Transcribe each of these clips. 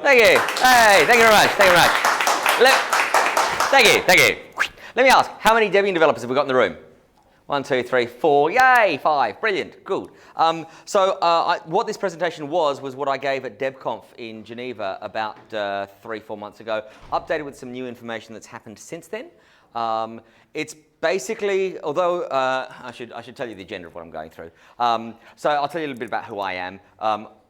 Thank you. Hey, thank you very much. Thank you very much. Thank you. Let me ask, how many Debian developers have we got in the room? 1, 2, 3, 4. Yay, 5. Brilliant. Good. What this presentation was what I gave at DebConf in Geneva about 3-4 months ago, updated with some new information that's happened since then. It's basically, although I should tell you the agenda of what I'm going through. So I'll tell you a little bit about who I am.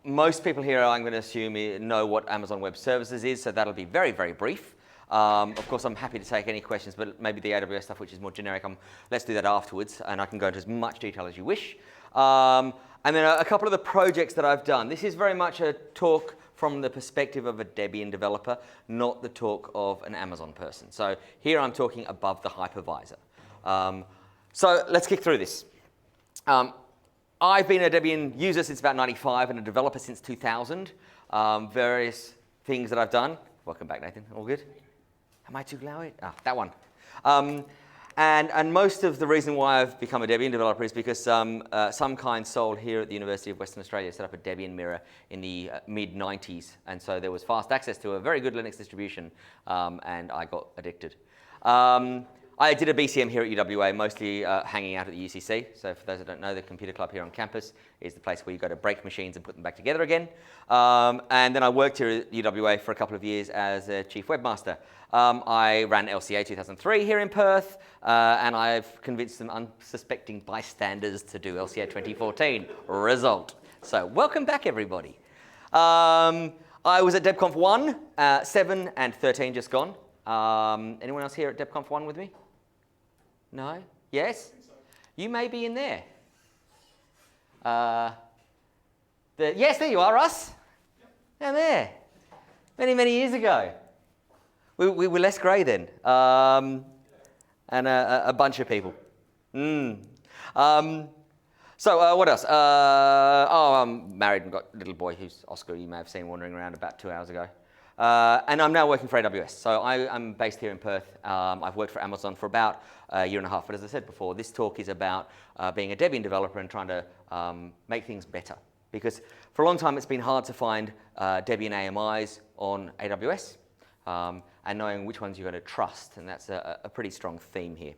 Most people here, I'm going to assume, know what Amazon Web Services is, so that'll be very, very brief. Of course, I'm happy to take any questions, but maybe the AWS stuff, which is more generic, let's do that afterwards, and I can go into as much detail as you wish. And then a couple of the projects that I've done. This is very much a talk from the perspective of a Debian developer, not the talk of an Amazon person. So here I'm talking above the hypervisor. So let's kick through this. I've been a Debian user since about 95 and a developer since 2000. Various things that I've done. Welcome back, Nathan. All good? Am I too loud? Ah, that one. And most of the reason why I've become a Debian developer is because some kind soul here at the University of Western Australia set up a Debian mirror in the mid-90s. And so there was fast access to a very good Linux distribution, and I got addicted. I did a BCM here at UWA, mostly hanging out at the UCC. So for those that don't know, the computer club here on campus is the place where you go to break machines and put them back together again. And then I worked here at UWA for a couple of years as a chief webmaster. I ran LCA 2003 here in Perth, and I've convinced some unsuspecting bystanders to do LCA 2014. Result. So welcome back, everybody. I was at DebConf 1, 7, and 13 just gone. Anyone else here at DebConf 1 with me? No? Yes? So. You may be in there. Yes, there you are, Russ. Yep. Down there. Many, many years ago. We were less grey then. And a bunch of people. So what else? I'm married and got a little boy who's Oscar, you may have seen wandering around about 2 hours ago. And I'm now working for AWS. So I'm based here in Perth. I've worked for Amazon for about a year and a half. But as I said before, this talk is about being a Debian developer and trying to make things better. Because for a long time, it's been hard to find Debian AMIs on AWS and knowing which ones you're going to trust. And that's a pretty strong theme here.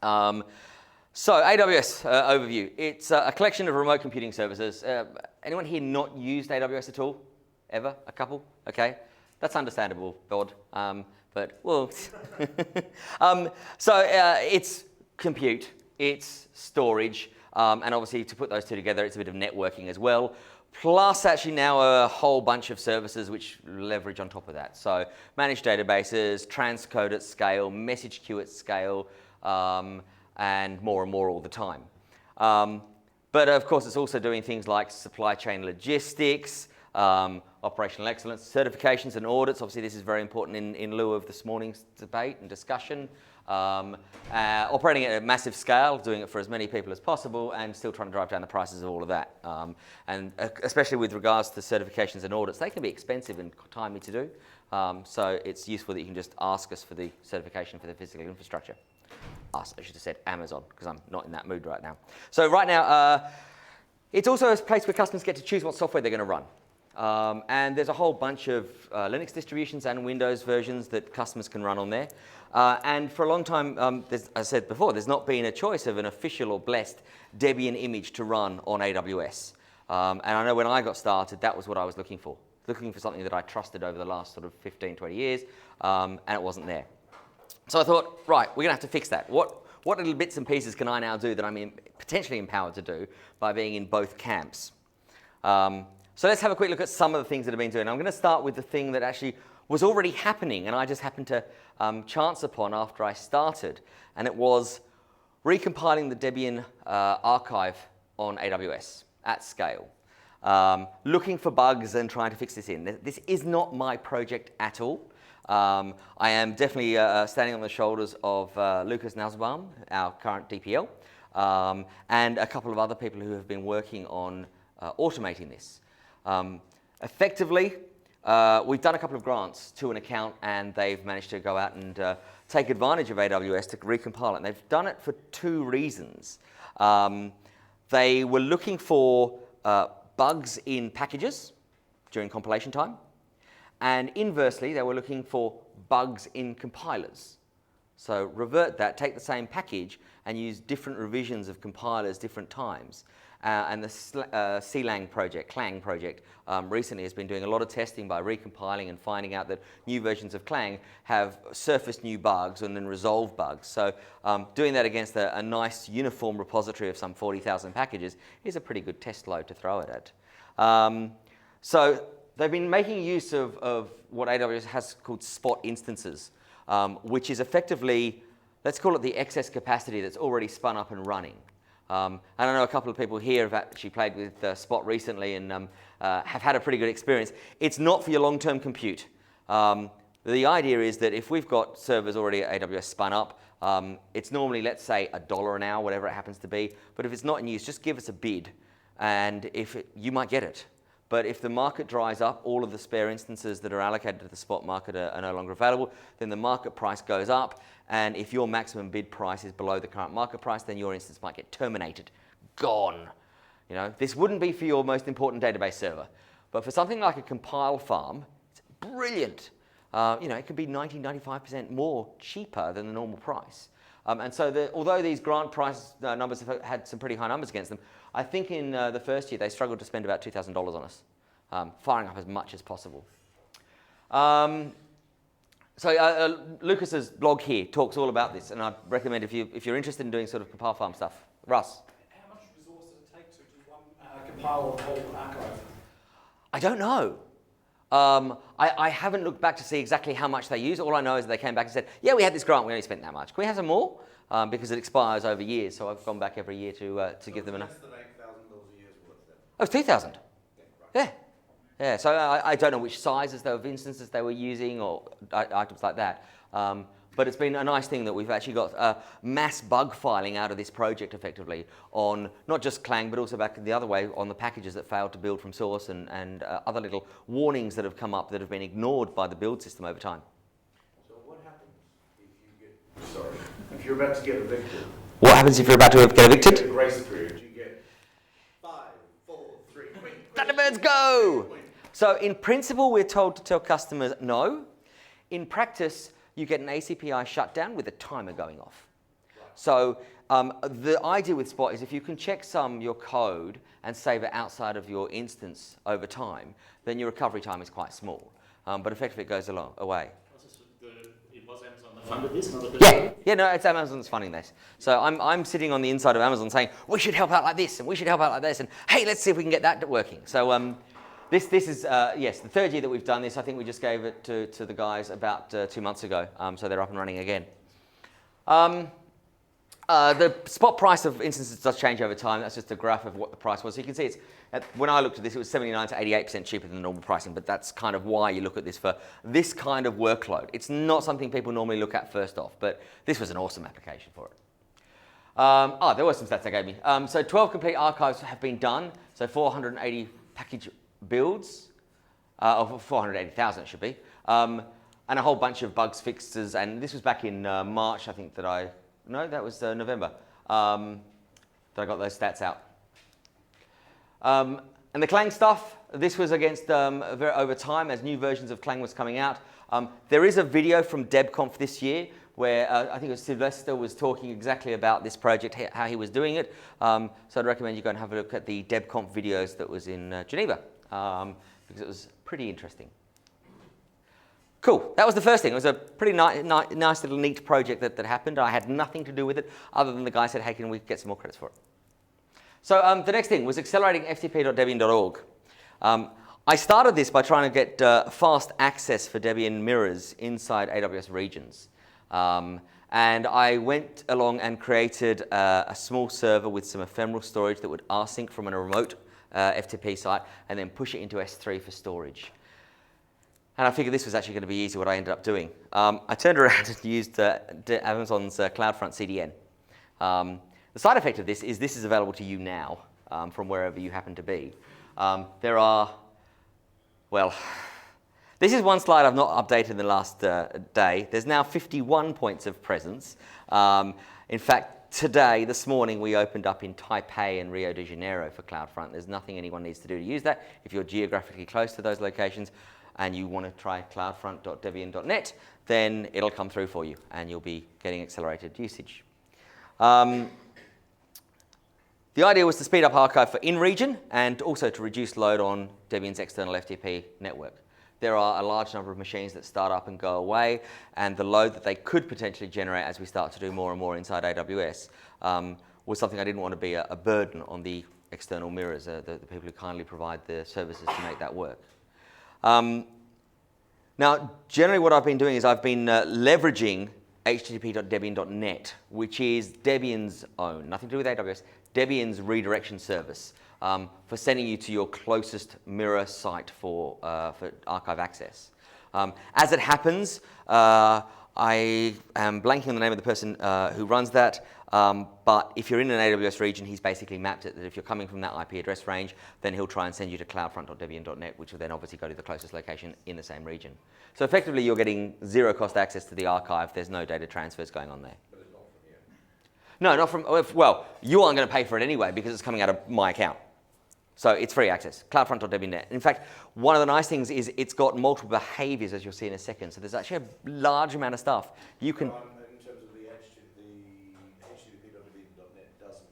So AWS overview. It's a collection of remote computing services. Anyone here not used AWS at all? Ever? A couple? Okay. That's understandable, God. But, well. It's compute, it's storage, and obviously to put those two together, it's a bit of networking as well. Plus, actually now a whole bunch of services which leverage on top of that. So managed databases, transcode at scale, message queue at scale, and more all the time. But of course, it's also doing things like supply chain logistics, operational excellence, certifications and audits. Obviously, this is very important in lieu of this morning's debate and discussion. Operating at a massive scale, doing it for as many people as possible, and still trying to drive down the prices of all of that. And especially with regards to certifications and audits, they can be expensive and timely to do. So it's useful that you can just ask us for the certification for the physical infrastructure. I should have said Amazon, because I'm not in that mood right now. So right now, it's also a place where customers get to choose what software they're going to run. And there's a whole bunch of Linux distributions and Windows versions that customers can run on there. And for a long time, as I said before, there's not been a choice of an official or blessed Debian image to run on AWS. And I know when I got started, that was what I was looking for something that I trusted over the last sort of 15, 20 years, and it wasn't there. So I thought, right, we're going to have to fix that. What little bits and pieces can I now do that I'm potentially empowered to do by being in both camps? So let's have a quick look at some of the things that I've been doing. I'm going to start with the thing that actually was already happening, and I just happened to chance upon after I started, and it was recompiling the Debian archive on AWS at scale, looking for bugs and trying to fix this in. This is not my project at all. I am definitely standing on the shoulders of Lucas Nausbaum, our current DPL, and a couple of other people who have been working on automating this. Effectively, we've done a couple of grants to an account, and they've managed to go out and take advantage of AWS to recompile it. And they've done it for two reasons. They were looking for bugs in packages during compilation time, And inversely, they were looking for bugs in compilers. So revert that, take the same package, and use different revisions of compilers different times. And the Clang project, recently has been doing a lot of testing by recompiling and finding out that new versions of Clang have surfaced new bugs and then resolved bugs. So doing that against a nice uniform repository of some 40,000 packages is a pretty good test load to throw it at. So they've been making use of what AWS has called spot instances, which is effectively, let's call it the excess capacity that's already spun up and running. And I know a couple of people here have actually played with Spot recently and have had a pretty good experience. It's not for your long-term compute. The idea is that if we've got servers already at AWS spun up, it's normally, let's say, $1 an hour, whatever it happens to be. But if it's not in use, just give us a bid, and you might get it. But if the market dries up, all of the spare instances that are allocated to the spot market are no longer available, then the market price goes up. And if your maximum bid price is below the current market price, then your instance might get terminated, gone. You know, this wouldn't be for your most important database server. But for something like a compile farm, it's brilliant. It could be 90, 95% more cheaper than the normal price. And so although these grant price numbers have had some pretty high numbers against them, I think in the first year they struggled to spend about $2,000 on us, firing up as much as possible. Lucas's blog here talks all about this, and I'd recommend if you're interested in doing sort of compile farm stuff. Russ? How much resource does it take to do one compile a whole archive? I don't know. I haven't looked back to see exactly how much they use. All I know is that they came back and said, yeah, we had this grant, we only spent that much. Can we have some more? Because it expires over years, so I've gone back every year to give them enough. Less than $8,000 a year's worth then? Oh, it's 2,000. Yeah, right. Yeah. So I don't know which sizes of instances they were using or items like that. But it's been a nice thing that we've actually got mass bug filing out of this project effectively on not just Clang, but also back the other way on the packages that failed to build from source and other little warnings that have come up that have been ignored by the build system over time. So what happens if you're about to get evicted? What happens if you're about to get evicted? You get a grace period. You get 5, 4, 3, quick. Thunderbirds go! So in principle, we're told to tell customers no. In practice, you get an ACPI shutdown with a timer going off. Right. So the idea with Spot is if you can check your code and save it outside of your instance over time, then your recovery time is quite small. But effectively, it goes away. Was Amazon that funded this? No, it's Amazon's funding this. So I'm sitting on the inside of Amazon saying, we should help out like this, and we should help out like this, and hey, let's see if we can get that working. So this is, yes, the third year that we've done this. I think we just gave it to the guys about 2 months ago, so they're up and running again. The spot price of instances does change over time. That's just a graph of what the price was. So you can see when I looked at this, it was 79 to 88% cheaper than the normal pricing, but that's kind of why you look at this for this kind of workload. It's not something people normally look at first off, but this was an awesome application for it. There were some stats they gave me. So 12 complete archives have been done, so 480 package builds, of 480,000 it should be, and a whole bunch of bugs, fixes, and this was back in March, I think that was November, that I got those stats out. And the Clang stuff, this was against over time as new versions of Clang was coming out. There is a video from DebConf this year where I think it was Sylvester was talking exactly about this project, how he was doing it. So I'd recommend you go and have a look at the DebConf videos that was in Geneva, because it was pretty interesting. Cool, that was the first thing. It was a pretty nice little neat project that happened. I had nothing to do with it other than the guy said, hey, can we get some more credits for it? So the next thing was accelerating ftp.debian.org. I started this by trying to get fast access for Debian mirrors inside AWS regions. And I went along and created a small server with some ephemeral storage that would rsync from a remote FTP site and then push it into S3 for storage. And I figured this was actually going to be easy, what I ended up doing. I turned around and used Amazon's CloudFront CDN. The side effect of this is available to you now from wherever you happen to be. This is one slide I've not updated in the last day. There's now 51 points of presence. In fact, this morning, we opened up in Taipei and Rio de Janeiro for CloudFront. There's nothing anyone needs to do to use that. If you're geographically close to those locations, and you want to try cloudfront.debian.net, then it'll come through for you, and you'll be getting accelerated usage. The idea was to speed up archive for in-region and also to reduce load on Debian's external FTP network. There are a large number of machines that start up and go away, and the load that they could potentially generate as we start to do more and more inside AWS was something I didn't want to be a burden on the external mirrors, the people who kindly provide the services to make that work. Now, generally what I've been doing is I've been leveraging http.debian.net, which is Debian's own, nothing to do with AWS, Debian's redirection service for sending you to your closest mirror site for archive access. As it happens, I am blanking on the name of the person who runs that, but if you're in an AWS region, he's basically mapped it that if you're coming from that IP address range, then he'll try and send you to cloudfront.debian.net, which will then obviously go to the closest location in the same region. So effectively, you're getting zero cost access to the archive. There's no data transfers going on there. But it's not from here. No, not from, well, you aren't going to pay for it anyway because it's coming out of my account. So it's free access, cloudfront.debian.net. In fact, one of the nice things is it's got multiple behaviors, as you'll see in a second. So there's actually a large amount of stuff. You can... In terms of the http.debian.net doesn't.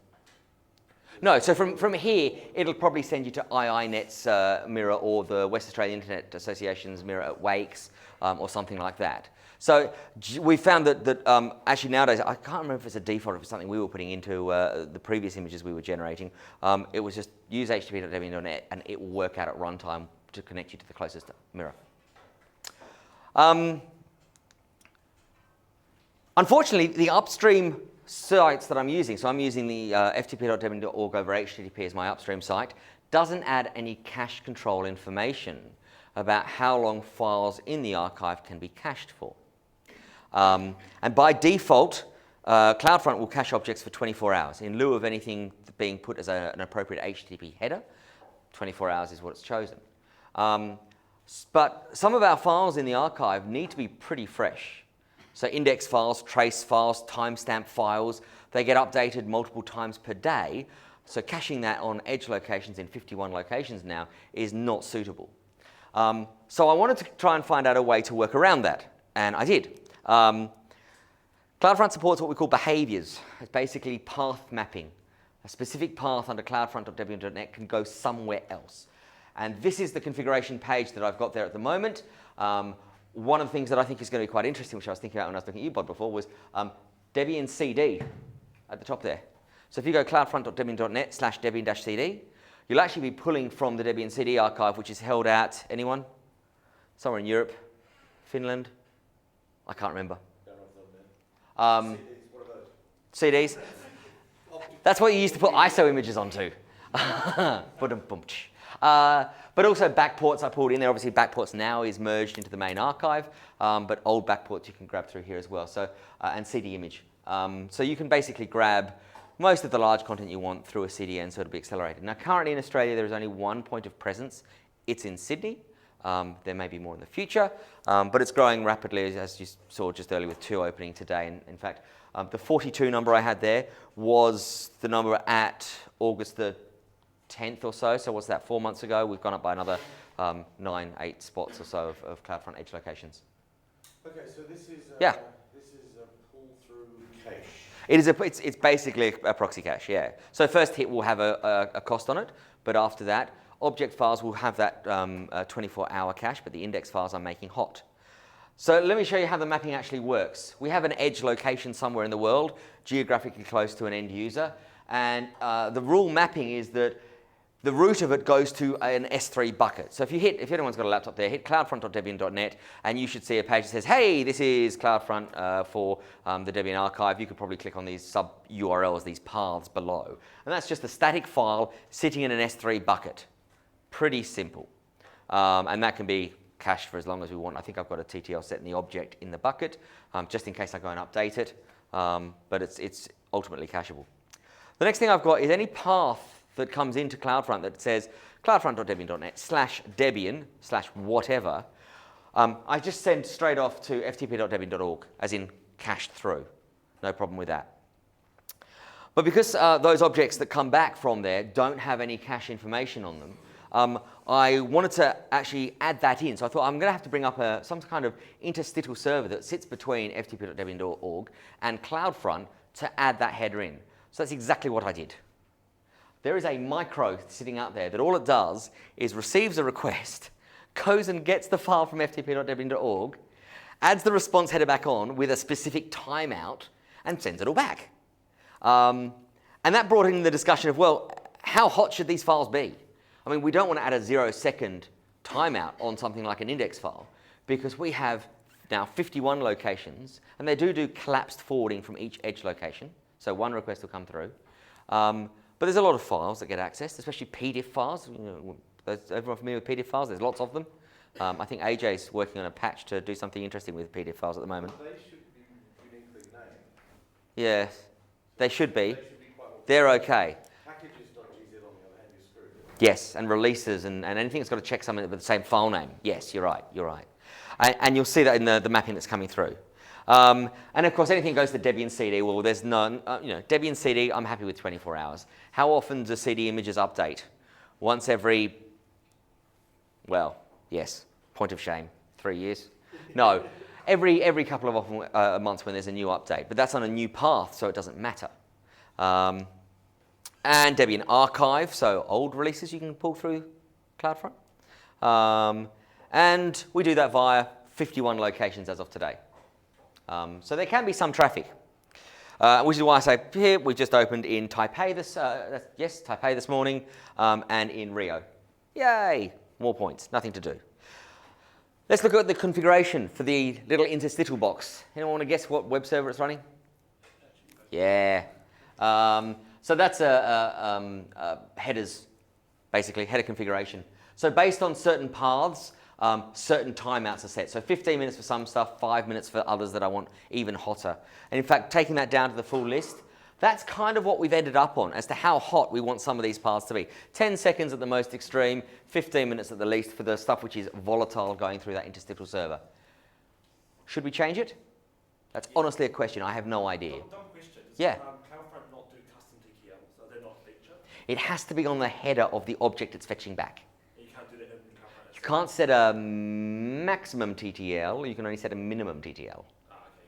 No, so from here, it'll probably send you to IINet's mirror or the West Australian Internet Association's mirror at Wakes or something like that. So we found that actually nowadays, I can't remember if it's a default or if it's something we were putting into the previous images we were generating. It was just use http.debian.net and it will work out at runtime to connect you to the closest mirror. Unfortunately, the upstream sites that I'm using, so I'm using the ftp.debian.org over HTTP as my upstream site, doesn't add any cache control information about how long files in the archive can be cached for. And by default, CloudFront will cache objects for 24 hours. In lieu of anything being put as an appropriate HTTP header, 24 hours is what it's chosen. But some of our files in the archive need to be pretty fresh. So index files, trace files, timestamp files, they get updated multiple times per day. So caching that on edge locations in 51 locations now is not suitable. So I wanted to try and find out a way to work around that, and I did. CloudFront supports what we call behaviors. It's basically path mapping. A specific path under cloudfront.debian.net can go somewhere else. And this is the configuration page that I've got there at the moment. One of the things that I think is going to be quite interesting, which I was thinking about when I was looking at UBOD before, was Debian CD at the top there. So if you go cloudfront.debian.net/debian-cd, you'll actually be pulling from the Debian CD archive, which is held at, anyone? Somewhere in Europe? Finland? I can't remember. Don't know if they're CDs, what are those? CDs? That's what you used to put ISO images onto. But also backports I pulled in there. Obviously backports now is merged into the main archive, but old backports you can grab through here as well. So, and CD image. So you can basically grab most of the large content you want through a CDN, so it'll be accelerated. Now currently in Australia there is only one point of presence. It's in Sydney. There may be more in the future, but it's growing rapidly, as you saw just earlier with 2 opening today. And in fact, the 42 number I had there was the number at August the 10th or so. So what's that, 4 months ago? We've gone up by another 9, 8 spots or so of CloudFront edge locations. Okay, so this is Yeah. This is a pull-through cache. It is it's basically a proxy cache, yeah. So first hit will have a cost on it, but after that, object files will have that 24-hour cache, but the index files I'm making hot. So let me show you how the mapping actually works. We have an edge location somewhere in the world, geographically close to an end user, and the rule mapping is that the root of it goes to an S3 bucket. So if anyone's got a laptop there, hit cloudfront.debian.net, and you should see a page that says, hey, this is CloudFront for the Debian archive. You could probably click on these sub-URLs, these paths below. And that's just a static file sitting in an S3 bucket. Pretty simple. And that can be cached for as long as we want. I think I've got a TTL set in the object in the bucket, just in case I go and update it. But it's ultimately cacheable. The next thing I've got is any path that comes into CloudFront that says cloudfront.debian.net/debian/whatever, I just send straight off to ftp.debian.org, as in cached through. No problem with that. But because those objects that come back from there don't have any cache information on them, I wanted to actually add that in. So I thought I'm going to have to bring up some kind of interstitial server that sits between ftp.debian.org and CloudFront to add that header in. So that's exactly what I did. There is a micro sitting out there that all it does is receives a request, goes and gets the file from ftp.debian.org, adds the response header back on with a specific timeout, and sends it all back. And that brought in the discussion of, well, how hot should these files be? I mean, we don't want to add a 0-second timeout on something like an index file because we have now 51 locations, and they do collapsed forwarding from each edge location. So one request will come through. But there's a lot of files that get accessed, especially PDF files. You know, everyone familiar with PDF files? There's lots of them. I think AJ's working on a patch to do something interesting with PDF files at the moment. They should be uniquely named. Yes, they should be. They should be quite well. They're okay. Packages.gz on the other hand is screwed. Yes, and releases and anything that's got to check something with the same file name. Yes, you're right, you're right. And you'll see that in the mapping that's coming through. And of course, anything goes to Debian CD. Well, there's none. Debian CD, I'm happy with 24 hours. How often do CD images update? Once every, well, yes, point of shame, 3 years? No, every couple of months when there's a new update. But that's on a new path, so it doesn't matter. And Debian Archive, so old releases you can pull through CloudFront. And we do that via 51 locations as of today. So there can be some traffic, which is why I say here we've just opened in Taipei Taipei this morning, and in Rio. Yay, more points, nothing to do. Let's look at the configuration for the little interstitial box. Anyone want to guess what web server it's running? Yeah. So that's headers, basically, header configuration. So based on certain paths, certain timeouts are set. So 15 minutes for some stuff, 5 minutes for others that I want even hotter. And in fact, taking that down to the full list, that's kind of what we've ended up on as to how hot we want some of these paths to be. 10 seconds at the most extreme, 15 minutes at the least for the stuff which is volatile going through that interstitial server. Should we change it? That's honestly a question. I have no idea. Dumb question. Yeah. CloudFront not do custom TTL, so they're not a feature. It has to be on the header of the object it's fetching back. You can't do that in CloudFront. You can't set a maximum TTL, you can only set a minimum TTL. Okay.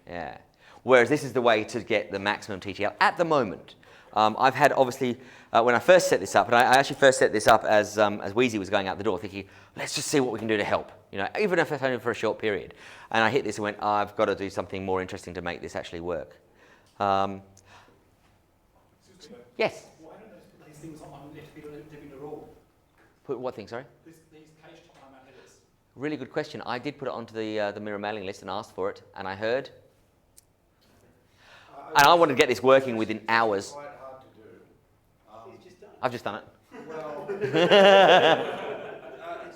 Yeah. Whereas this is the way to get the maximum TTL at the moment. I've had, obviously, when I first set this up, and I actually first set this up as Wheezy was going out the door, thinking, let's just see what we can do to help, even if it's only for a short period. And I hit this and went, I've got to do something more interesting to make this actually work. Yes? Why don't they put these things on ftp.debian.org? Put what thing, sorry? These cache timeout headers. Really good question. I did put it onto the mirror mailing list and asked for it, and I heard. And I wanted to get this working within hours. Quite hard to do. He's just done it. I've just done it. Well, it's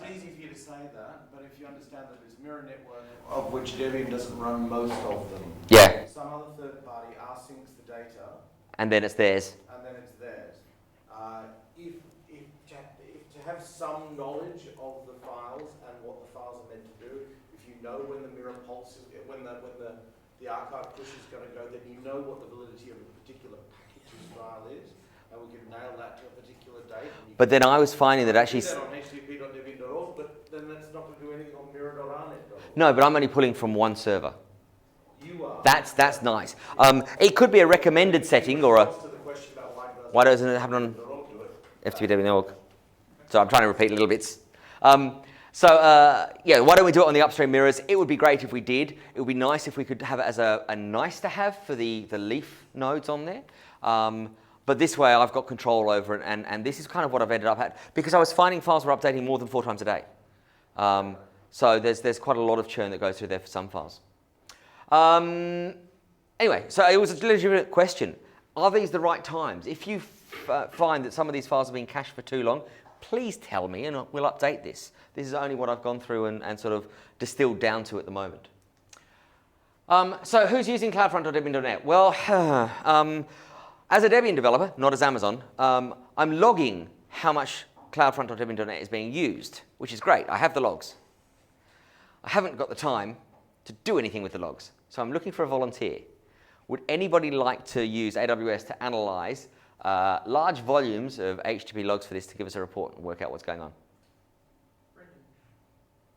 easy for you to say that, but if you understand that there's mirror network, of which Debian doesn't run most of them. Yeah. Some other third party asyncs the data, And then it's theirs. and then it's theirs. If to have some knowledge of the files and what the files are meant to do, if you know when the mirror pulse is, when the archive push is going to go, then you know what the validity of a particular package's file is, and we can nail that to a particular date. But then I was finding that actually... Do that on http.debian.org, but then that's not going to do anything on mirror.arnet.org. No, but I'm only pulling from one server. You are. That's nice. It could be a recommended setting or a... To the question about Why doesn't it happen on ftp.debian.org? So I'm trying to repeat little bits. Yeah, why don't we do it on the upstream mirrors? It would be great if we did. It would be nice if we could have it as a nice to have for the leaf nodes on there. But this way I've got control over it, and this is kind of what I've ended up at, because I was finding files were updating more than 4 times a day. So there's quite a lot of churn that goes through there for some files. Anyway, so it was a legitimate question. Are these the right times? If you find that some of these files have been cached for too long, please tell me and we'll update this. This is only what I've gone through and sort of distilled down to at the moment. So who's using CloudFront.debian.net? Well, as a Debian developer, not as Amazon, I'm logging how much CloudFront.debian.net is being used, which is great. I have the logs. I haven't got the time to do anything with the logs, so I'm looking for a volunteer. Would anybody like to use AWS to analyze large volumes of HTTP logs for this to give us a report and work out what's going on?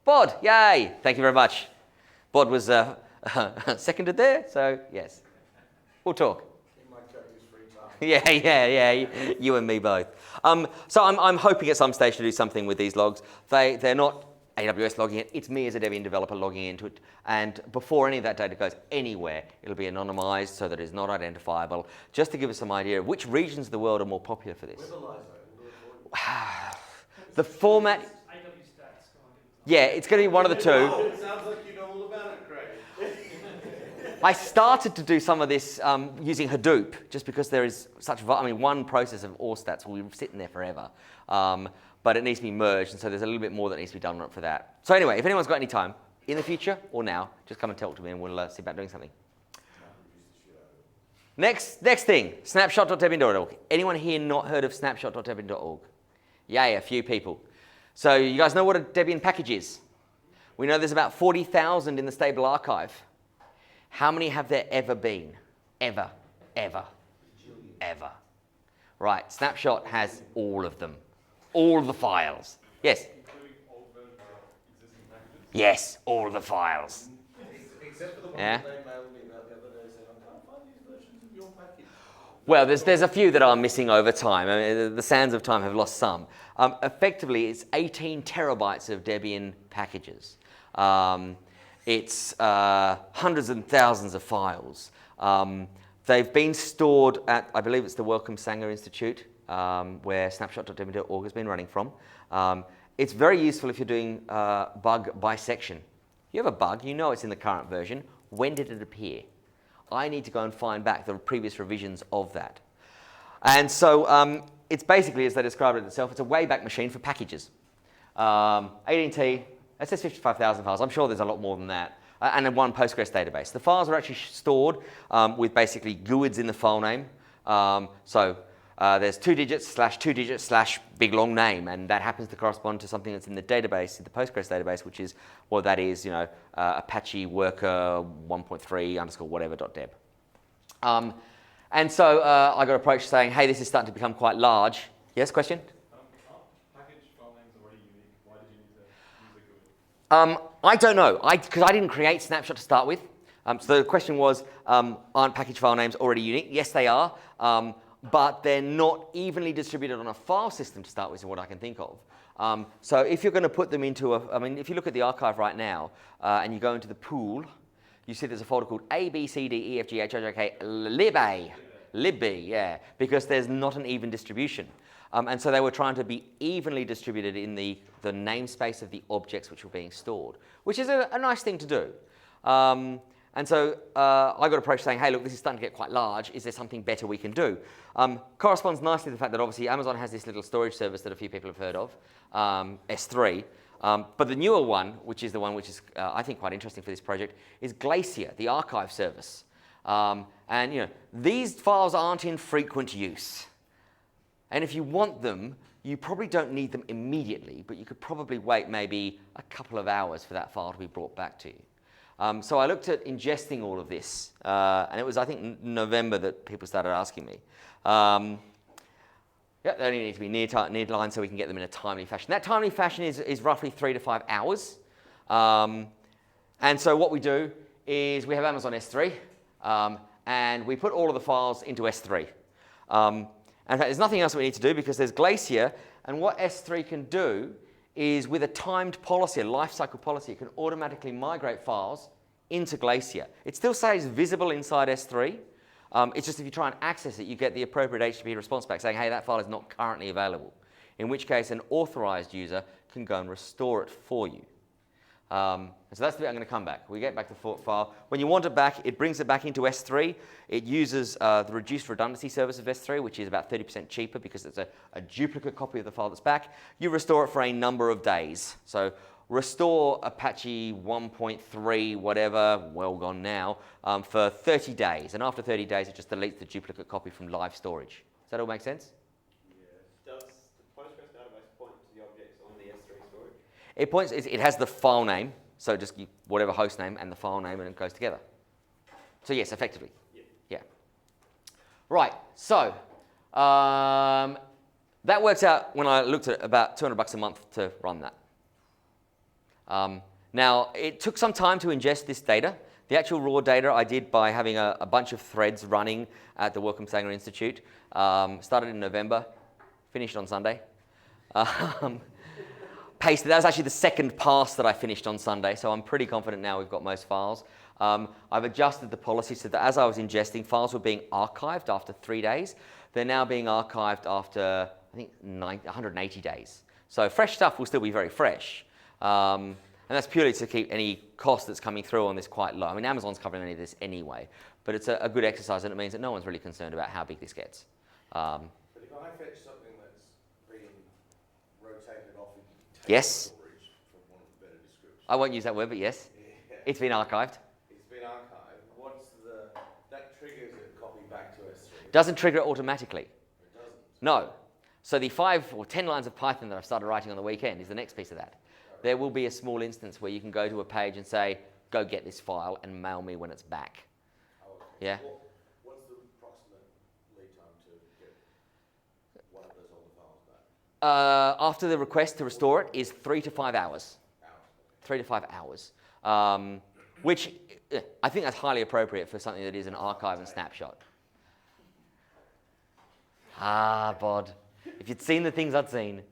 Bod, yay! Thank you very much. Bod was seconded there, so yes. We'll talk. In my copious free time. Yeah. You and me both. So I'm hoping at some stage to do something with these logs. They're not AWS logging it. It's me as a Debian developer logging into it. And before any of that data goes anywhere, it'll be anonymized so that it's not identifiable, just to give us some idea of which regions of the world are more popular for this. The format. AWS stats. Yeah, it's going to be one of the two. Oh, it sounds like you know all about it, Craig. I started to do some of this using Hadoop, just because there is such, one process of all stats will be sitting there forever. But it needs to be merged, and so there's a little bit more that needs to be done for that. So anyway, if anyone's got any time, in the future or now, just come and talk to me and we'll see about doing something. Next thing, snapshot.debian.org. Anyone here not heard of snapshot.debian.org? Yay, a few people. So you guys know what a Debian package is? We know there's about 40,000 in the stable archive. How many have there ever been? Ever. Right, Snapshot has all of them. All the files. Yes? Including all versions of existing packages? Yes, all the files. Except for the one Yeah. that they mailed me about the other day saying, I can't find these versions of your package. Well, there's a few that are missing over time. The sands of time have lost some. Effectively, it's 18 terabytes of Debian packages. It's hundreds and thousands of files. They've been stored at, I believe it's the Wellcome Sanger Institute, where snapshot.debian.org has been running from. It's very useful if you're doing bug bisection. You have a bug, you know it's in the current version. When did it appear? I need to go and find back the previous revisions of that. And so it's basically, as they describe it itself, it's a wayback machine for packages. 18T, it says 55,000 files. I'm sure there's a lot more than that. And then one Postgres database. The files are actually stored with basically GUIDs in the file name. There's 2 digits / big long name, and that happens to correspond to something that's in the database, in the Postgres database, which is, well, that is, Apache worker 1.3 _ whatever.deb. And so I got approached saying, hey, this is starting to become quite large. Yes, question? Aren't package file names already unique? Why did you need to use a GUID? I don't know, because I didn't create Snapshot to start with. So the question was, aren't package file names already unique? Yes, they are. But they're not evenly distributed on a file system to start with, is what I can think of. So if you're going to put them into if you look at the archive right now and you go into the pool, you see there's a folder called A, B, C, D, E, F, G, H, I, J, K, lib, yeah, because there's not an even distribution. And so they were trying to be evenly distributed in the namespace of the objects which were being stored, which is a nice thing to do. And so I got approached saying, hey, look, this is starting to get quite large. Is there something better we can do? Corresponds nicely to the fact that obviously Amazon has this little storage service that a few people have heard of, S3. But the newer one, which is the one which is, I think, quite interesting for this project, is Glacier, the archive service. And these files aren't in frequent use. And if you want them, you probably don't need them immediately, but you could probably wait maybe a couple of hours for that file to be brought back to you. So I looked at ingesting all of this, and it was, I think, November that people started asking me. They only need to be near line so we can get them in a timely fashion. That timely fashion is roughly 3 to 5 hours. And so what we do is we have Amazon S3, and we put all of the files into S3. In fact, there's nothing else we need to do because there's Glacier, and what S3 can do is with a timed policy, a lifecycle policy, it can automatically migrate files into Glacier. It still stays visible inside S3. It's just if you try and access it, you get the appropriate HTTP response back saying, hey, that file is not currently available, in which case an authorized user can go and restore it for you. So that's the bit I'm going to come back. We get back to the file. When you want it back, it brings it back into S3. It uses the reduced redundancy service of S3, which is about 30% cheaper because it's a duplicate copy of the file that's back. You restore it for a number of days. So restore Apache 1.3 whatever, well gone now, for 30 days. And after 30 days, it just deletes the duplicate copy from live storage. Does that all make sense? Does the Postgres database point to the objects on the S3 storage? It has the file name, so just whatever host name and the file name, and it goes together. So yes, effectively. Yeah. Right. So that works out when I looked at about $200 a month to run that. Now, it took some time to ingest this data. The actual raw data I did by having a bunch of threads running at the Wellcome Sanger Institute. Started in November, finished on Sunday. Pasted. That was actually the second pass that I finished on Sunday, so I'm pretty confident now we've got most files. I've adjusted the policy so that as I was ingesting, files were being archived after 3 days. They're now being archived after, I think, 180 days. So fresh stuff will still be very fresh. And that's purely to keep any cost that's coming through on this quite low. I mean, Amazon's covering any of this anyway, but it's a good exercise, and it means that no one's really concerned about how big this gets. But if I fetch something that's been rotated off into Yes. storage, for want of a better description. I won't use that word, but yes, Yeah. it's been archived. It's been archived. That triggers it copy back to S3. Doesn't trigger it automatically. It doesn't. No. So the 5 or 10 lines of Python that I've started writing on the weekend is the next piece of that. There will be a small instance where you can go to a page and say, go get this file and mail me when it's back. Oh, okay. Yeah. What's the approximate lead time to get one of those older files back? After the request to restore it is 3 to 5 hours. 3 to 5 hours. Which I think that's highly appropriate for something that is an archive and snapshot. Ah, Bod. If you'd seen the things I'd seen.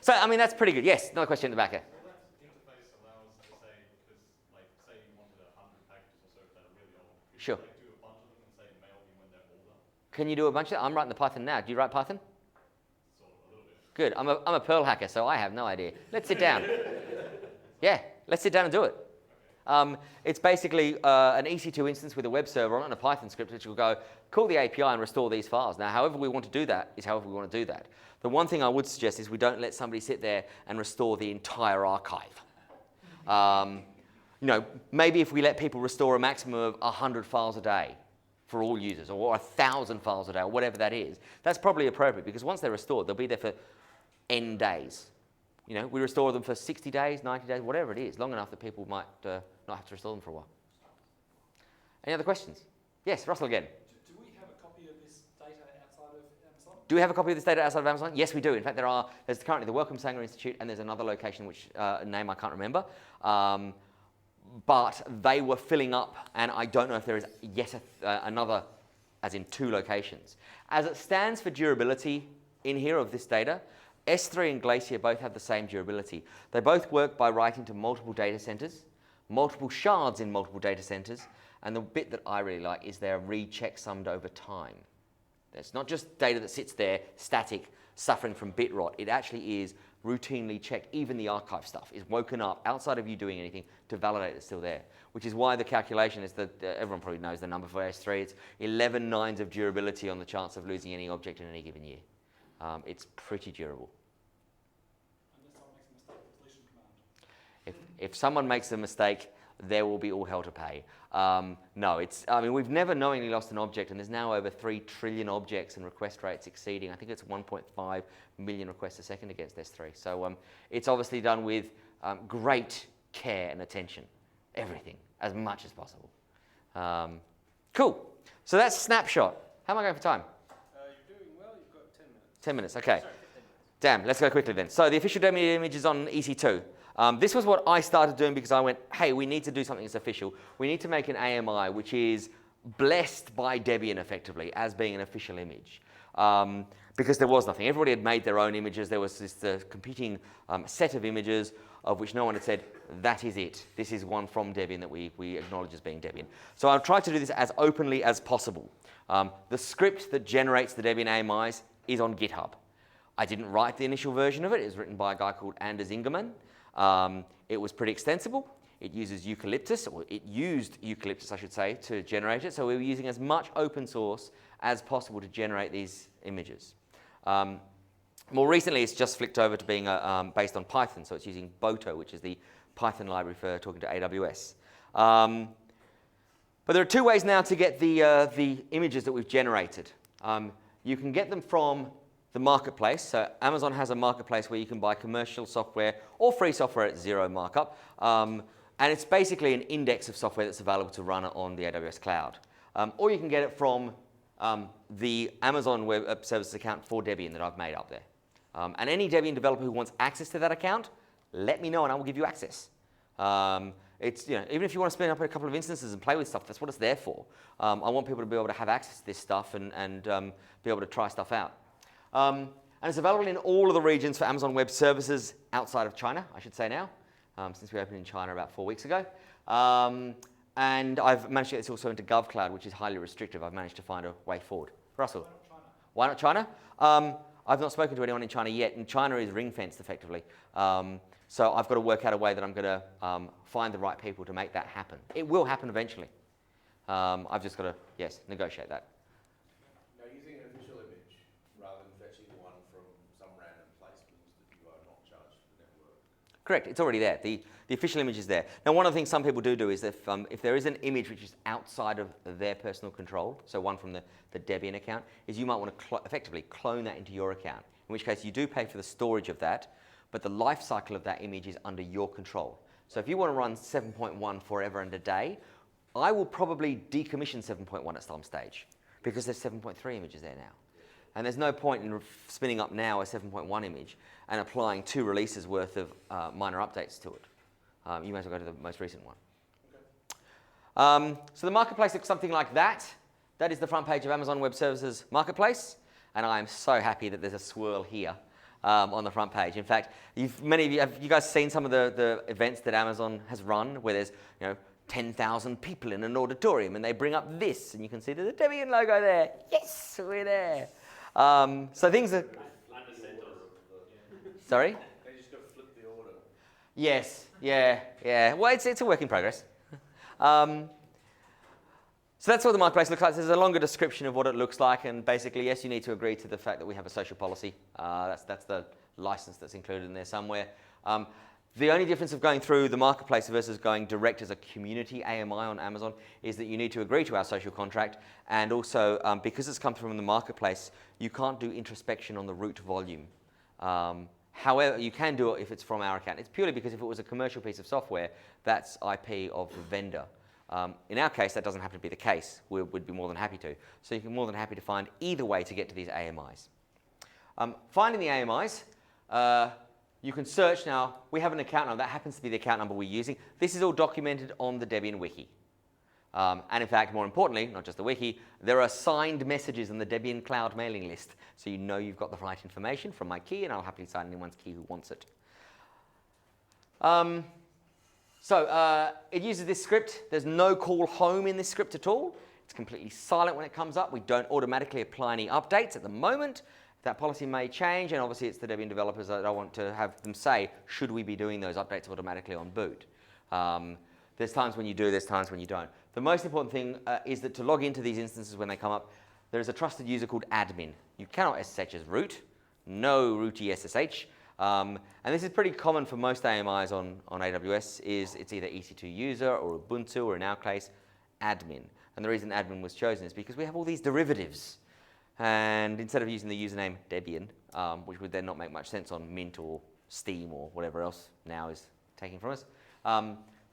So, I mean, that's pretty good. Yes, another question in the back here. Will that interface allow us to say, because, like, say you wanted 100 packages or so that are really old, could Sure. you, like, do a bunch of them and say mail me when they're older? Can you do a bunch of that? I'm writing the Python now. Do you write Python? Sort of, a little bit. Good. I'm a Perl hacker, so I have no idea. Let's sit down. Yeah, let's sit down and do it. It's basically an EC2 instance with a web server on it and a Python script which will go, call the API and restore these files. Now, however we want to do that is however we want to do that. The one thing I would suggest is we don't let somebody sit there and restore the entire archive. You know, maybe if we let people restore a maximum of 100 files a day for all users, or 1,000 files a day, or whatever that is, that's probably appropriate, because once they're restored, they'll be there for N days. You know, we restore them for 60 days, 90 days, whatever it is, long enough that people might not have to restore them for a while. Any other questions? Yes, Russell again. Do we have a copy of this data outside of Amazon? Do we have a copy of this data outside of Amazon? Yes, we do. In fact, there's currently the Wellcome Sanger Institute, and there's another location which name I can't remember. But they were filling up, and I don't know if there is yet another, as in 2 locations. As it stands for durability in here of this data, S3 and Glacier both have the same durability. They both work by writing to multiple data centers, multiple shards in multiple data centers, and the bit that I really like is they're read, check, summed over time. It's not just data that sits there static, suffering from bit rot. It actually is routinely checked. Even the archive stuff is woken up outside of you doing anything to validate it's still there, which is why the calculation is that everyone probably knows the number for S3. It's 11 nines of durability on the chance of losing any object in any given year. It's pretty durable. Unless someone makes a mistake with deletion command. If someone makes a mistake, there will be all hell to pay. No, I mean, we've never knowingly lost an object, and there's now over 3 trillion objects and request rates exceeding, I think it's 1.5 million requests a second against S3. So it's obviously done with great care and attention. Everything, as much as possible. Cool. So that's Snapshot. How am I going for time? You're doing well, you've got 10 minutes. 10 minutes, okay. Sorry, 15 minutes. Damn, let's go quickly then. So the official Debian image is on EC2. This was what I started doing because I went, hey, we need to do something that's official. We need to make an AMI which is blessed by Debian effectively as being an official image. Because there was nothing. Everybody had made their own images. There was this competing set of images of which no one had said, that is it. This is one from Debian that we acknowledge as being Debian. So I've tried to do this as openly as possible. The script that generates the Debian AMIs is on GitHub. I didn't write the initial version of it. It was written by a guy called Anders Ingerman. It was pretty extensible. It uses Eucalyptus, or it used Eucalyptus, I should say, to generate it. So we were using as much open source as possible to generate these images. More recently, it's just flicked over to being based on Python. So it's using Boto, which is the Python library for talking to AWS. But there are 2 ways now to get the images that we've generated. You can get them from the marketplace. So Amazon has a marketplace where you can buy commercial software or free software at 0 markup. And it's basically an index of software that's available to run on the AWS cloud. Or you can get it from the Amazon Web Services account for Debian that I've made up there. And any Debian developer who wants access to that account, let me know and I will give you access. It's, even if you want to spin up a couple of instances and play with stuff, that's what it's there for. I want people to be able to have access to this stuff and be able to try stuff out. And it's available in all of the regions for Amazon Web Services outside of China, I should say now, since we opened in China about 4 weeks ago. And I've managed to get this also into GovCloud, which is highly restrictive. I've managed to find a way forward. Russell? Why not China? I've not spoken to anyone in China yet, and China is ring-fenced effectively. So I've got to work out a way that I'm going to find the right people to make that happen. It will happen eventually. I've just got to, negotiate that. Now, using an official image rather than fetching one from some random place means that you are not charged for the network. Correct, it's already there. The official image is there. Now, one of the things some people do is if there is an image which is outside of their personal control, so one from the Debian account, is you might want to effectively clone that into your account, in which case you do pay for the storage of that, but the life cycle of that image is under your control. So if you want to run 7.1 forever and a day, I will probably decommission 7.1 at some stage because there's 7.3 images there now. And there's no point in spinning up now a 7.1 image and applying 2 releases worth of minor updates to it. You may as well go to the most recent one. Okay. So the marketplace looks something like that. That is the front page of Amazon Web Services Marketplace. And I am so happy that there's a swirl here on the front page. In fact, many of you, have you guys seen some of the events that Amazon has run where there's 10,000 people in an auditorium and they bring up this and you can see the Debian logo there. Yes, we're there. So things are... Sorry? They just got to flip the order. Yes, yeah. Well, it's a work in progress. So that's what the marketplace looks like. There's a longer description of what it looks like, and basically, yes, you need to agree to the fact that we have a social policy. That's the license that's included in there somewhere. The only difference of going through the marketplace versus going direct as a community AMI on Amazon is that you need to agree to our social contract, and also because it's come from the marketplace, you can't do introspection on the root volume. However, you can do it if it's from our account. It's purely because if it was a commercial piece of software, that's IP of the vendor. In our case, that doesn't happen to be the case. We'd be more than happy to. So you're more than happy to find either way to get to these AMIs. Finding the AMIs, you can search now. We have an account number. That happens to be the account number we're using. This is all documented on the Debian wiki. And in fact, more importantly, not just the wiki, there are signed messages in the Debian cloud mailing list. So you know you've got the right information from my key, and I'll happily sign anyone's key who wants it. It uses this script. There's no call home in this script at all. It's completely silent when it comes up. We don't automatically apply any updates at the moment. That policy may change, and obviously it's the Debian developers that I want to have them say, should we be doing those updates automatically on boot? There's times when you do, there's times when you don't. The most important thing is that to log into these instances when they come up, there's a trusted user called admin. You cannot SSH as root, no rooty SSH. And this is pretty common for most AMIs on AWS, is it's either EC2 user or Ubuntu, or in our case, admin. And the reason admin was chosen is because we have all these derivatives. And instead of using the username Debian, which would then not make much sense on Mint or Steam or whatever else now is taking from us,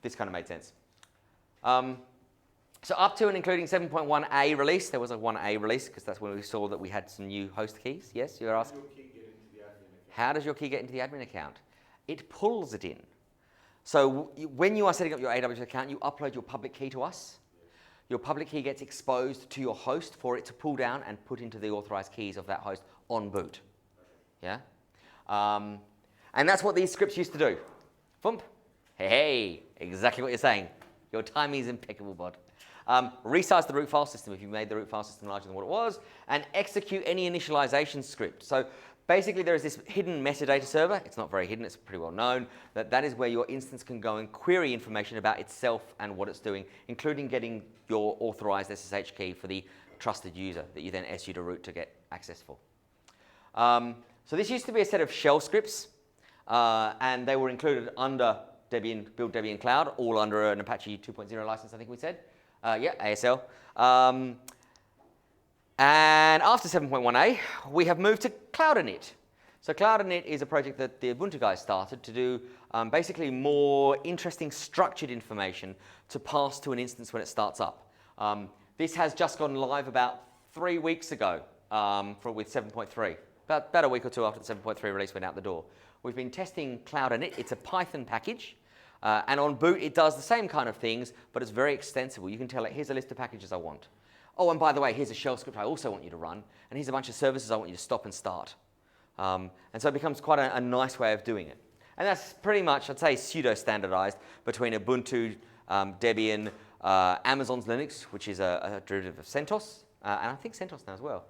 this kind of made sense. So up to and including 7.1a release, there was a 1a release because that's when we saw that we had some new host keys. Yes, you were asking? How does your key get into the admin account? It pulls it in. So when you are setting up your AWS account, you upload your public key to us. Your public key gets exposed to your host for it to pull down and put into the authorized keys of that host on boot. Yeah? And that's what these scripts used to do. Thump. Hey, exactly what you're saying. Your timing is impeccable, bud. Resize the root file system if you made the root file system larger than what it was, and execute any initialization script. So basically, there is this hidden metadata server. It's not very hidden. It's pretty well known. That is where your instance can go and query information about itself and what it's doing, including getting your authorized SSH key for the trusted user that you then SU to root to get access for. So this used to be a set of shell scripts, and they were included under Debian, build Debian Cloud, all under an Apache 2.0 license, I think we said. Yeah, ASL. And after 7.1a, we have moved to Cloud-init. So Cloud-init is a project that the Ubuntu guys started to do basically more interesting structured information to pass to an instance when it starts up. This has just gone live about 3 weeks ago with 7.3. about a week or two after the 7.3 release went out the door. We've been testing Cloud Init. It's a Python package. And on boot, it does the same kind of things, but it's very extensible. You can tell it, here's a list of packages I want. Oh, and by the way, here's a shell script I also want you to run. And here's a bunch of services I want you to stop and start. And so it becomes quite a nice way of doing it. And that's pretty much, I'd say, pseudo-standardized between Ubuntu, Debian, Amazon's Linux, which is a derivative of CentOS, and I think CentOS now as well.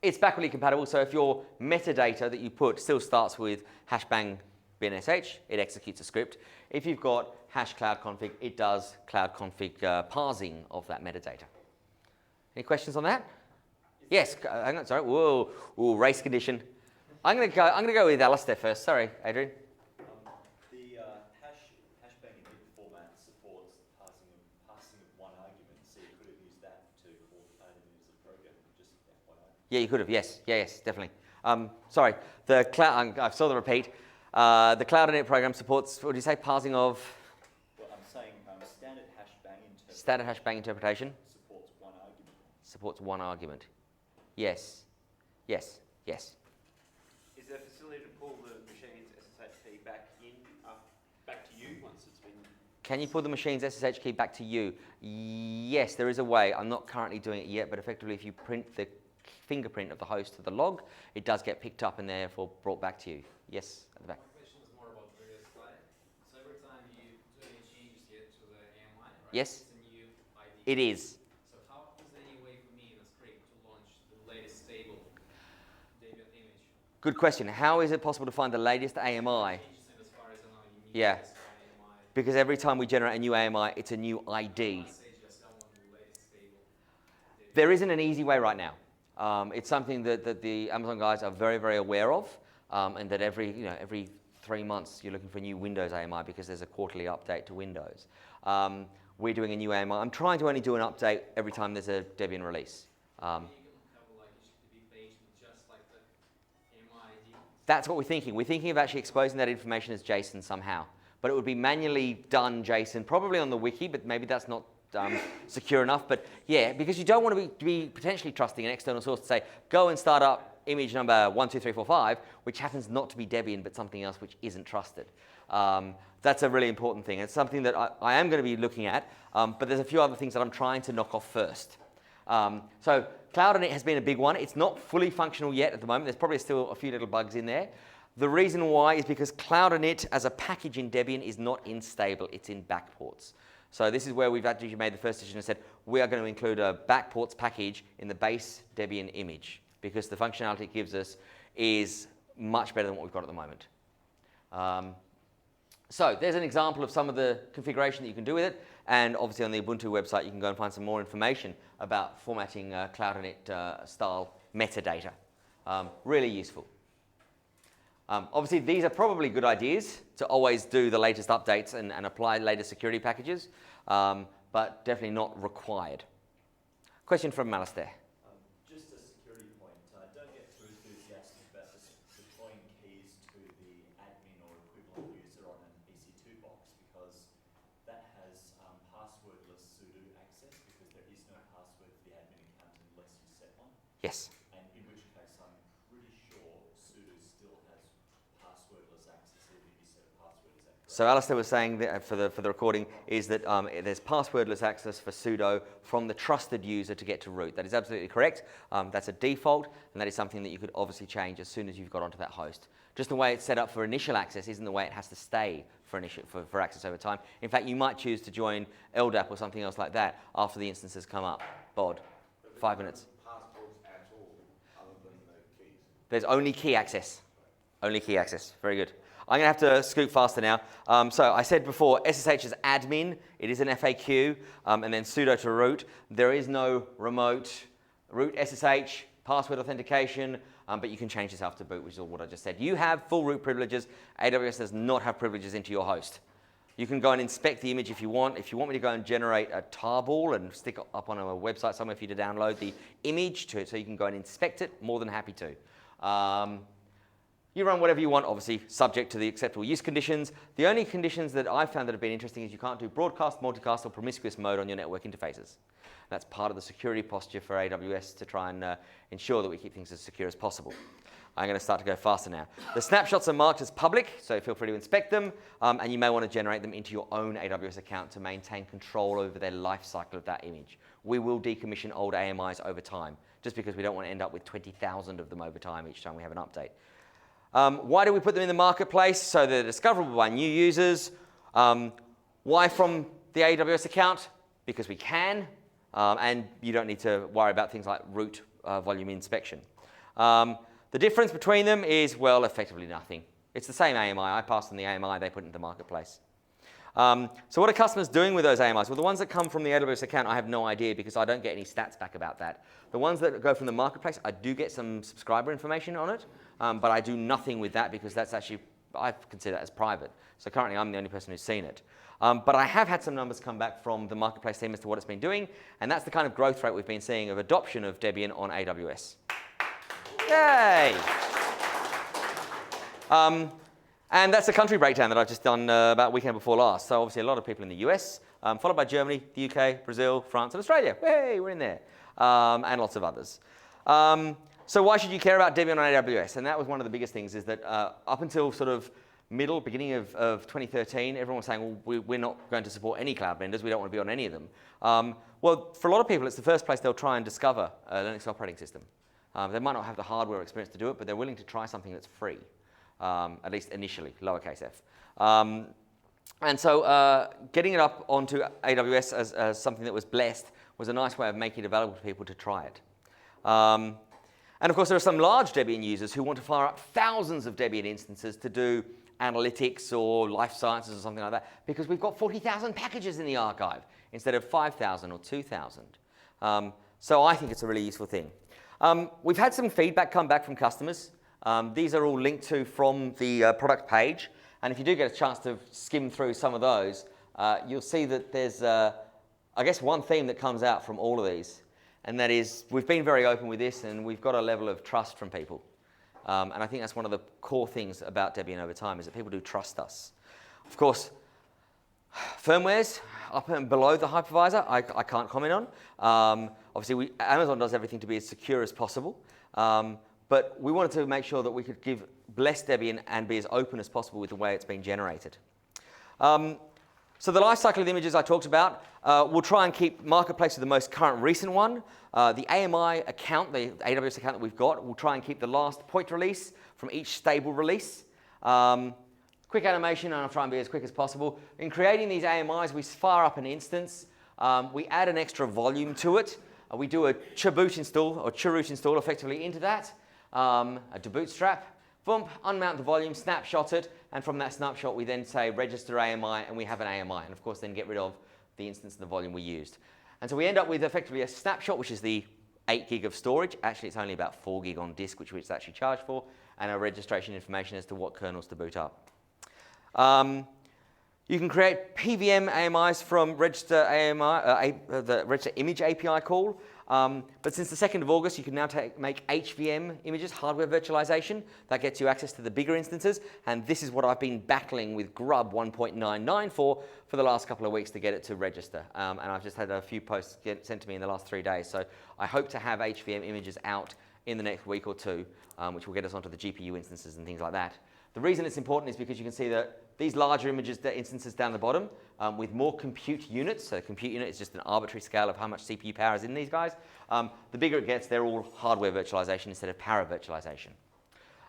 It's backwardly compatible, so if your metadata that you put still starts with hashbang BNSH, it executes a script. If you've got hash cloud config, it does cloud config parsing of that metadata. Any questions on that? Yes, hang on, sorry. Whoa, ooh, race condition. I'm gonna go with Alistair first. Sorry, Adrian. The hashbang init format supports passing of one argument, so you could have used that to call the data as a program. Just FYI. Yeah, you could have. Yes, yes, definitely. Sorry, the cloud. I saw the repeat. The Cloud Init program supports. What do you say? Parsing of. Well, I'm saying standard hashbang interpretation. Standard hashbang interpretation Supports one argument. supports one argument. Yes, yes, yes. Is there a facility to pull the machine's SSH key back to you once it's been? Can you pull the machine's SSH key back to you? Yes, there is a way. I'm not currently doing it yet, but effectively, if you print the fingerprint of the host to the log, it does get picked up and therefore brought back to you. Yes, at the back. My question is more about the previous slide. So every time you do any changes yet to the AMI, right? Yes. It's a new ID. It is. So how is there any way for me in a script to launch the latest stable Debian image? Good question. How is it possible to find the latest AMI? Changes, and as far as I know, you need Yeah. this AMI. Because every time we generate a new AMI, it's a new ID. Let's say just I want the latest stable Debian. There isn't an easy way right now. It's something that the Amazon guys are very, very aware of, and that every 3 months you're looking for a new Windows AMI because there's a quarterly update to Windows. We're doing a new AMI. I'm trying to only do an update every time there's a Debian release. You can have like HTTP page with just like the AMI ID. That's what we're thinking. We're thinking of actually exposing that information as JSON somehow. But it would be manually done JSON, probably on the wiki, but maybe that's not secure enough. But yeah, because you don't want to be potentially trusting an external source to say, go and start up image number 12345, which happens not to be Debian, but something else which isn't trusted. That's a really important thing. It's something that I am going to be looking at, but there's a few other things that I'm trying to knock off first. So Cloud Init has been a big one. It's not fully functional yet at the moment. There's probably still a few little bugs in there. The reason why is because Cloud Init as a package in Debian is not in stable, it's in backports. So this is where we've actually made the first decision and said, we are going to include a backports package in the base Debian image because the functionality it gives us is much better than what we've got at the moment. So there's an example of some of the configuration that you can do with it. And obviously on the Ubuntu website, you can go and find some more information about formatting Cloud Init style metadata. Really useful. Obviously, these are probably good ideas to always do the latest updates and apply latest security packages, but definitely not required. Question from Alistair. Just a security point. Don't get too enthusiastic about deploying keys to the admin or equivalent user on an EC2 box because that has passwordless sudo access because there is no password for the admin account unless you set one. Yes. And in which case I'm pretty sure sudo still has passwordless access even if you set a password. Is that correct? So Alistair was saying that for the recording is that there's passwordless access for sudo from the trusted user to get to root. That is absolutely correct. That's a default, and that is something that you could obviously change as soon as you've got onto that host. Just the way it's set up for initial access isn't the way it has to stay for access over time. In fact, you might choose to join LDAP or something else like that after the instances come up. Bod, 5 minutes. Passports at all, other than the keys. There's only key access. Only key access. Very good. I'm going to have to scoot faster now. So I said before, SSH is admin. It is an FAQ, and then sudo to root. There is no remote root SSH, password authentication, but you can change this after boot, which is what I just said. You have full root privileges. AWS does not have privileges into your host. You can go and inspect the image if you want. If you want me to go and generate a tarball and stick it up on a website somewhere for you to download the image to it so you can go and inspect it, more than happy to. You run whatever you want, obviously subject to the acceptable use conditions. The only conditions that I've found that have been interesting is you can't do broadcast, multicast, or promiscuous mode on your network interfaces. That's part of the security posture for AWS to try and ensure that we keep things as secure as possible. I'm going to start to go faster now. The snapshots are marked as public, so feel free to inspect them, and you may want to generate them into your own AWS account to maintain control over their life cycle of that image. We will decommission old AMIs over time, just because we don't want to end up with 20,000 of them over time each time we have an update. Why do we put them in the marketplace? So they're discoverable by new users. Why from the AWS account? Because we can, and you don't need to worry about things like root volume inspection. The difference between them is, well, effectively nothing. It's the same AMI. I pass them the AMI, they put it into the marketplace. So what are customers doing with those AMIs? Well, the ones that come from the AWS account, I have no idea because I don't get any stats back about that. The ones that go from the marketplace, I do get some subscriber information on it, but I do nothing with that because that's actually, I consider that as private. So currently I'm the only person who's seen it. But I have had some numbers come back from the marketplace team as to what it's been doing, and that's the kind of growth rate we've been seeing of adoption of Debian on AWS. Yay! And that's a country breakdown that I've just done about weekend before last. So obviously a lot of people in the US, followed by Germany, the UK, Brazil, France, and Australia. Hey, we're in there. And lots of others. So why should you care about Debian on AWS? And that was one of the biggest things is that up until sort of beginning of 2013, everyone was saying, well, we're not going to support any cloud vendors. We don't want to be on any of them. Well, for a lot of people, it's the first place they'll try and discover a Linux operating system. They might not have the hardware experience to do it, but they're willing to try something that's free, at least initially, lowercase f. And so getting it up onto AWS as something that was blessed was a nice way of making it available to people to try it. And of course, there are some large Debian users who want to fire up thousands of Debian instances to do analytics or life sciences or something like that, because we've got 40,000 packages in the archive instead of 5,000 or 2,000. So I think it's a really useful thing. We've had some feedback come back from customers. These are all linked to from the product page. And if you do get a chance to skim through some of those, you'll see that there's, I guess, one theme that comes out from all of these. And that is, we've been very open with this, and we've got a level of trust from people. And I think that's one of the core things about Debian over time, is that people do trust us. Of course, firmwares up and below the hypervisor, I can't comment on. Obviously, Amazon does everything to be as secure as possible. But we wanted to make sure that we could bless Debian and be as open as possible with the way it's been generated. So the lifecycle of the images I talked about, we'll try and keep Marketplace with the most current recent one. The AMI account, the AWS account that we've got, we'll try and keep the last point release from each stable release. Quick animation, and I'll try and be as quick as possible. In creating these AMIs, we fire up an instance. We add an extra volume to it. We do a chroot install effectively into that, a debootstrap. Boom, unmount the volume, snapshot it, and from that snapshot we then say register AMI, and we have an AMI, and of course then get rid of the instance of the volume we used. And so we end up with effectively a snapshot, which is the 8 gig of storage. Actually, it's only about 4 gig on disk, which it's actually charged for, and a registration information as to what kernels to boot up. You can create PVM AMIs from register AMI, the register image API call. But since the 2nd of August, you can now make HVM images, hardware virtualization. That gets you access to the bigger instances. And this is what I've been battling with Grub 1.99 for the last couple of weeks to get it to register. And I've just had a few posts sent to me in the last 3 days. So I hope to have HVM images out in the next week or two, which will get us onto the GPU instances and things like that. The reason it's important is because you can see that these larger instances down the bottom with more compute units, so compute unit is just an arbitrary scale of how much CPU power is in these guys. The bigger it gets, they're all hardware virtualization instead of power virtualization.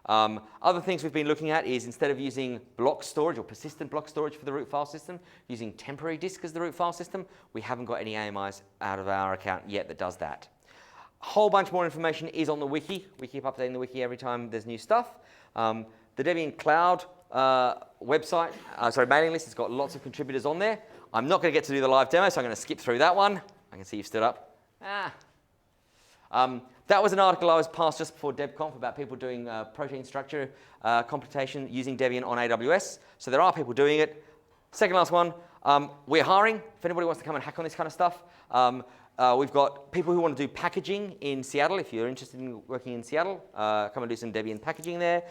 Other things we've been looking at is instead of using block storage or persistent block storage for the root file system, using temporary disk as the root file system. We haven't got any AMIs out of our account yet that does that. A whole bunch more information is on the wiki. We keep updating the wiki every time there's new stuff. The Debian Cloud website, mailing list has got lots of contributors on there. I'm not going to get to do the live demo, so I'm going to skip through that one. I can see you've stood up. That was an article I was passed just before DebConf about people doing protein structure computation using Debian on AWS. So there are people doing it. Second last one, We're hiring. If anybody wants to come and hack on this kind of stuff, we've got people who want to do packaging in Seattle. If you're interested in working in Seattle, come and do some Debian packaging there.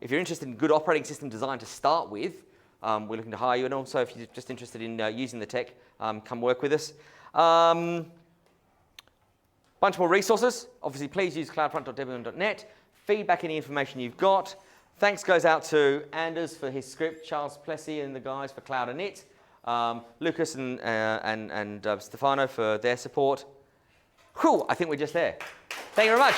If you're interested in good operating system design to start with, we're looking to hire you. And also, if you're just interested in using the tech, come work with us. Bunch more resources. Obviously, please use cloudfront.debian.net. Feedback any information you've got. Thanks goes out to Anders for his script, Charles Plessy and the guys for Cloud Init, Lucas and Stefano for their support. Whew, I think we're just there. Thank you very much.